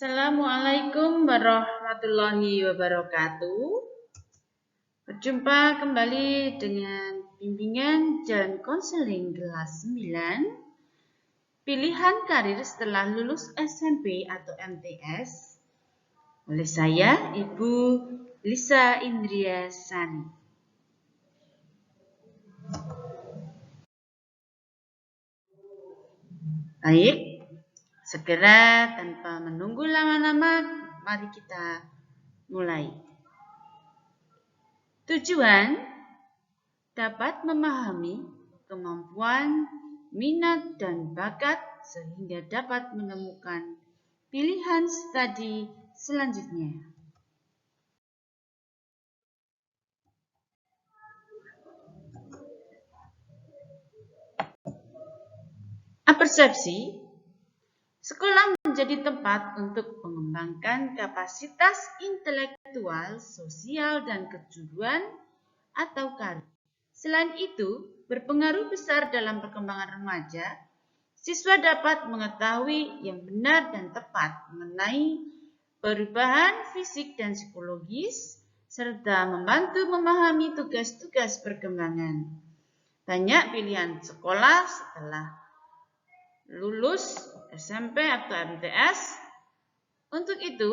Assalamualaikum warahmatullahi wabarakatuh. Berjumpa kembali dengan bimbingan dan konseling kelas 9 pilihan karir setelah lulus SMP atau MTS oleh saya, Ibu Lisa Indria Sani. Baik, segera tanpa menunggu lama-lama, mari kita mulai. Tujuan dapat memahami kemampuan, minat, dan bakat sehingga dapat menemukan pilihan studi selanjutnya. Persepsi, sekolah menjadi tempat untuk mengembangkan kapasitas intelektual, sosial, dan kejujuran atau karir. Selain itu, berpengaruh besar dalam perkembangan remaja. Siswa dapat mengetahui yang benar dan tepat mengenai perubahan fisik dan psikologis, serta membantu memahami tugas-tugas perkembangan. Banyak pilihan sekolah setelah lulus SMP atau MTS. Untuk itu,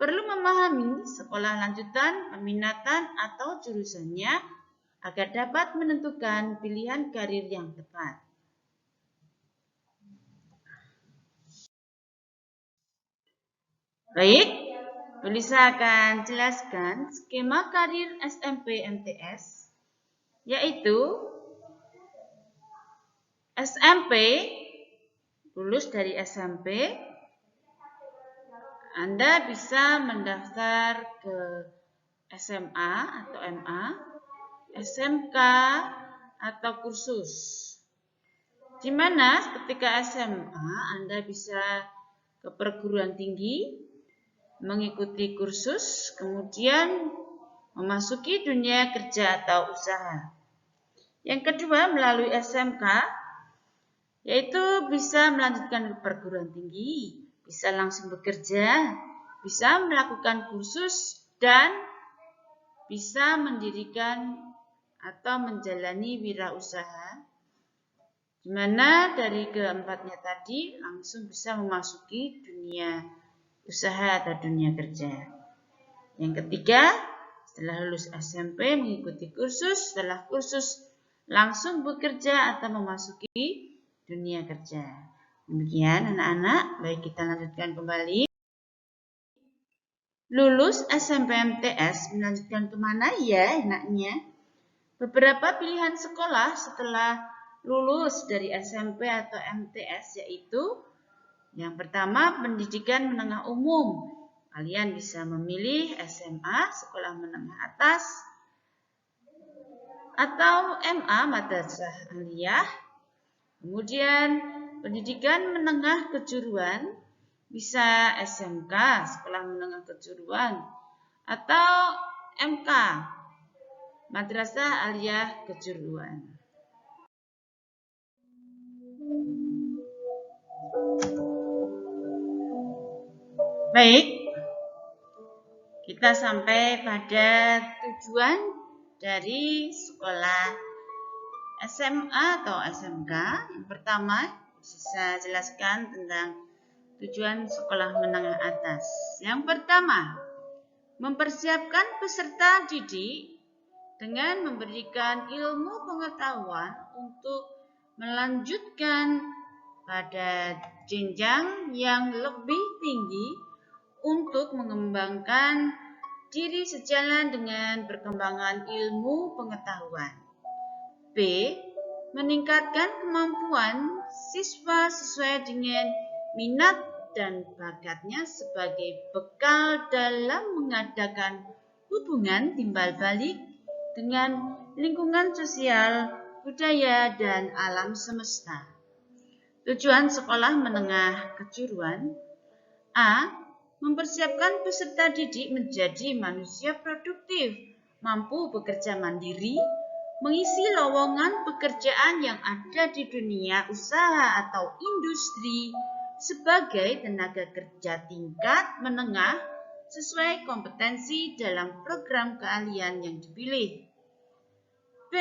perlu memahami sekolah lanjutan, peminatan, atau jurusannya agar dapat menentukan pilihan karir yang tepat. Baik, Bu Lisa akan jelaskan skema karir SMP MTS, yaitu SMP, lulus dari SMP, Anda bisa mendaftar ke SMA atau MA, SMK, atau kursus. Di mana ketika SMA Anda bisa ke perguruan tinggi, mengikuti kursus, kemudian memasuki dunia kerja atau usaha. Yang kedua, melalui SMK, yaitu bisa melanjutkan ke perguruan tinggi, bisa langsung bekerja, bisa melakukan kursus, dan bisa mendirikan atau menjalani wirausaha, di mana dari keempatnya tadi langsung bisa memasuki dunia usaha atau dunia kerja. Yang ketiga, setelah lulus SMP mengikuti kursus, setelah kursus langsung bekerja atau memasuki dunia kerja. Demikian anak-anak, baik kita lanjutkan kembali. Lulus SMP MTS melanjutkan kemana ya enaknya? Beberapa pilihan sekolah setelah lulus dari SMP atau MTS yaitu yang pertama, pendidikan menengah umum. Kalian bisa memilih SMA, sekolah menengah atas, atau MA, madrasah aliyah. Kemudian pendidikan menengah kejuruan, bisa SMK, sekolah menengah kejuruan, atau MK, madrasah aliyah kejuruan. Baik, kita sampai pada tujuan dari sekolah SMA atau SMK. Yang pertama, bisa jelaskan tentang tujuan sekolah menengah atas. Yang pertama, mempersiapkan peserta didik dengan memberikan ilmu pengetahuan untuk melanjutkan pada jenjang yang lebih tinggi untuk mengembangkan diri sejalan dengan perkembangan ilmu pengetahuan. B. Meningkatkan kemampuan siswa sesuai dengan minat dan bakatnya sebagai bekal dalam mengadakan hubungan timbal balik dengan lingkungan sosial, budaya, dan alam semesta. Tujuan sekolah menengah kejuruan. A. Mempersiapkan peserta didik menjadi manusia produktif, mampu bekerja mandiri, mengisi lowongan pekerjaan yang ada di dunia usaha atau industri, sebagai tenaga kerja tingkat menengah sesuai kompetensi dalam program keahlian yang dipilih. B.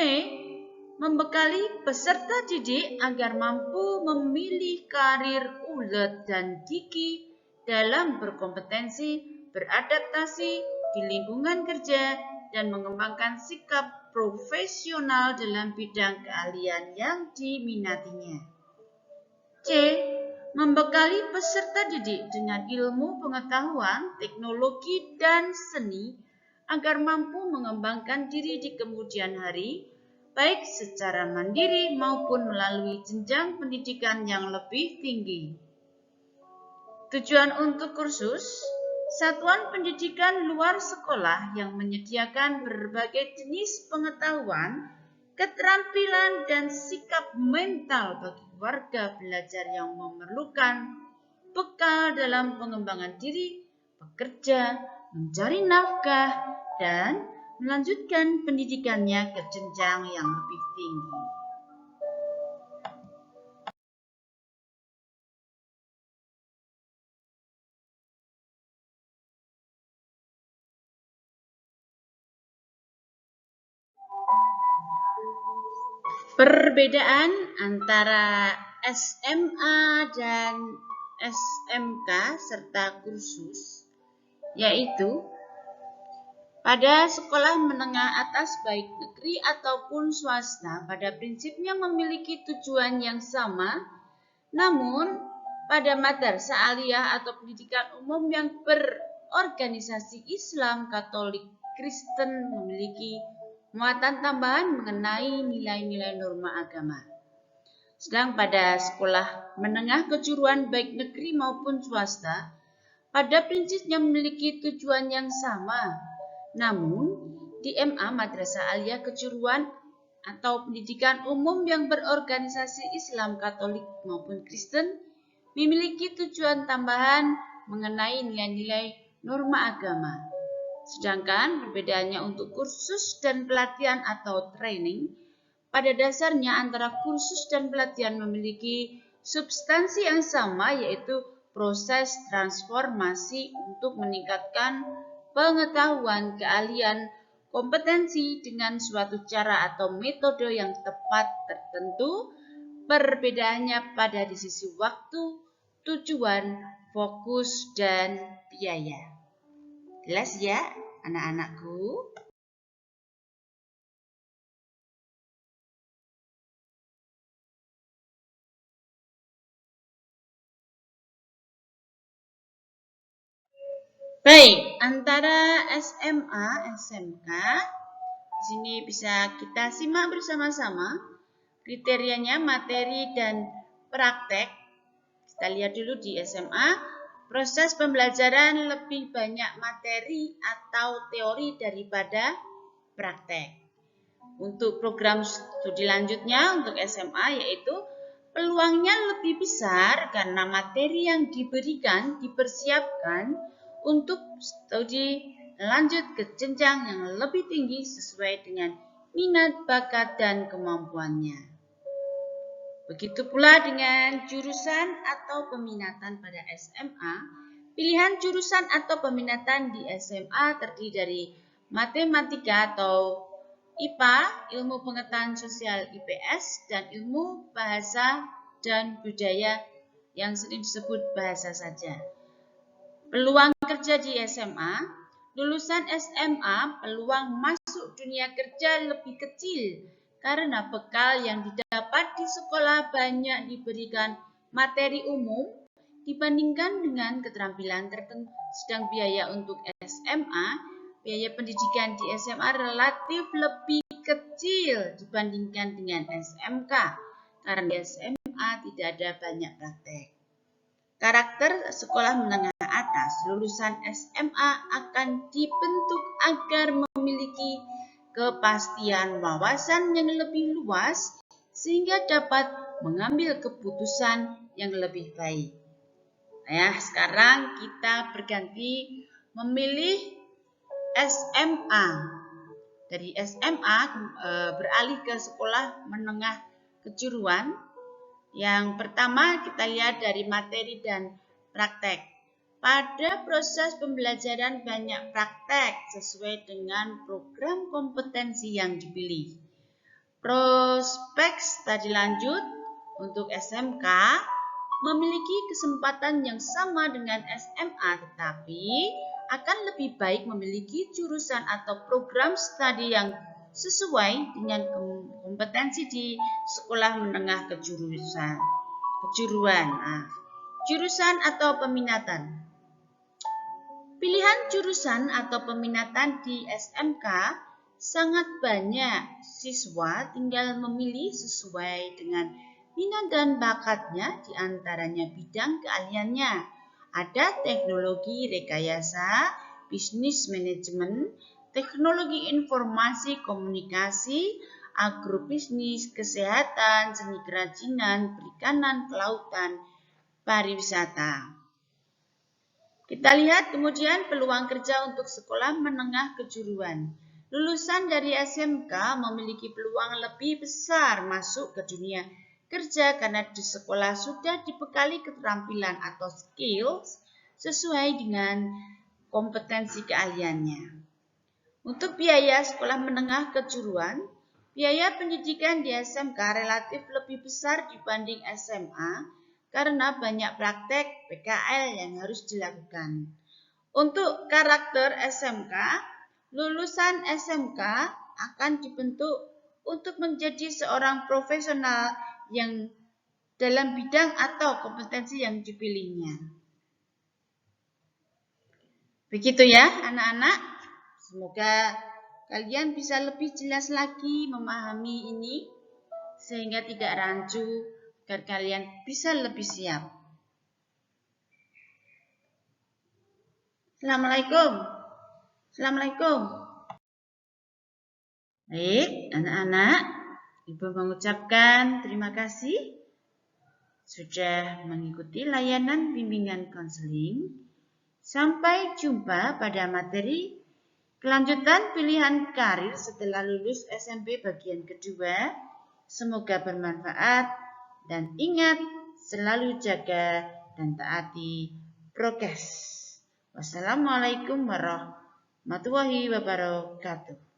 Membekali peserta didik agar mampu memilih karir ulet dan gigih dalam berkompetensi, beradaptasi di lingkungan kerja, dan mengembangkan sikap profesional dalam bidang keahlian yang diminatinya. C. Membekali peserta didik dengan ilmu pengetahuan, teknologi, dan seni agar mampu mengembangkan diri di kemudian hari, baik secara mandiri maupun melalui jenjang pendidikan yang lebih tinggi. Tujuan untuk kursus: satuan pendidikan luar sekolah yang menyediakan berbagai jenis pengetahuan, keterampilan, dan sikap mental bagi warga belajar yang memerlukan bekal dalam pengembangan diri, bekerja, mencari nafkah, dan melanjutkan pendidikannya ke jenjang yang lebih tinggi. Perbedaan antara SMA dan SMK serta kursus yaitu pada sekolah menengah atas baik negeri ataupun swasta pada prinsipnya memiliki tujuan yang sama, namun pada madrasah aliyah atau pendidikan umum yang berorganisasi Islam, Katolik, Kristen memiliki muatan tambahan mengenai nilai-nilai norma agama. Sedang pada sekolah menengah kejuruan baik negeri maupun swasta, pada prinsipnya memiliki tujuan yang sama. Namun, di MA Madrasah Aliyah Kejuruan atau pendidikan umum yang berorganisasi Islam, Katolik maupun Kristen memiliki tujuan tambahan mengenai nilai-nilai norma agama. Sedangkan perbedaannya untuk kursus dan pelatihan atau training, pada dasarnya antara kursus dan pelatihan memiliki substansi yang sama, yaitu proses transformasi untuk meningkatkan pengetahuan, keahlian, kompetensi dengan suatu cara atau metode yang tepat tertentu. Perbedaannya pada di sisi waktu, tujuan, fokus, dan biaya. Jelas ya, anak-anakku? Baik, antara SMA, SMK, di sini bisa kita simak bersama-sama kriterianya materi dan praktek. Kita lihat dulu di SMA, proses pembelajaran lebih banyak materi atau teori daripada praktek. Untuk program studi lanjutnya untuk SMA yaitu peluangnya lebih besar karena materi yang diberikan dipersiapkan untuk studi lanjut ke jenjang yang lebih tinggi sesuai dengan minat, bakat, dan kemampuannya. Begitu pula dengan jurusan atau peminatan pada SMA. Pilihan jurusan atau peminatan di SMA terdiri dari matematika atau IPA, ilmu pengetahuan sosial IPS, dan ilmu bahasa dan budaya yang sering disebut bahasa saja. Peluang kerja di SMA, lulusan SMA peluang masuk dunia kerja lebih kecil karena bekal yang didapat di sekolah banyak diberikan materi umum dibandingkan dengan keterampilan tertentu. Sedang biaya untuk SMA, biaya pendidikan di SMA relatif lebih kecil dibandingkan dengan SMK karena di SMA tidak ada banyak praktek. Karakter sekolah menengah atas lulusan SMA akan dibentuk agar memiliki kepastian wawasan yang lebih luas sehingga dapat mengambil keputusan yang lebih baik. Nah, sekarang kita berganti memilih SMA. Dari SMA beralih ke sekolah menengah kejuruan. Yang pertama kita lihat dari materi dan praktek. Pada proses pembelajaran banyak praktek sesuai dengan program kompetensi yang dipilih. Prospek tadi lanjut untuk SMK memiliki kesempatan yang sama dengan SMA, tetapi akan lebih baik memiliki jurusan atau program studi yang sesuai dengan kompetensi di sekolah menengah kejuruan. Jurusan atau peminatan. Pilihan jurusan atau peminatan di SMK sangat banyak. Siswa tinggal memilih sesuai dengan minat dan bakatnya, di antaranya bidang keahliannya. Ada teknologi rekayasa, bisnis manajemen, teknologi informasi komunikasi, agrobisnis, kesehatan, seni kerajinan, perikanan, kelautan, pariwisata. Kita lihat kemudian peluang kerja untuk sekolah menengah kejuruan. Lulusan dari SMK memiliki peluang lebih besar masuk ke dunia kerja karena di sekolah sudah dibekali keterampilan atau skills sesuai dengan kompetensi keahliannya. Untuk biaya sekolah menengah kejuruan, biaya pendidikan di SMK relatif lebih besar dibanding SMA karena banyak praktek PKL yang harus dilakukan. Untuk karakter SMK, lulusan SMK akan dibentuk untuk menjadi seorang profesional yang dalam bidang atau kompetensi yang dipilihnya. Begitu ya anak-anak, semoga kalian bisa lebih jelas lagi memahami ini sehingga tidak rancu, agar kalian bisa lebih siap. Assalamualaikum. Assalamualaikum. Baik, anak-anak, Ibu mengucapkan terima kasih sudah mengikuti layanan bimbingan konseling. Sampai jumpa pada materi kelanjutan pilihan karir setelah lulus SMP bagian kedua. Semoga bermanfaat dan ingat selalu jaga dan taati prokes. Wassalamualaikum warahmatullahi wabarakatuh.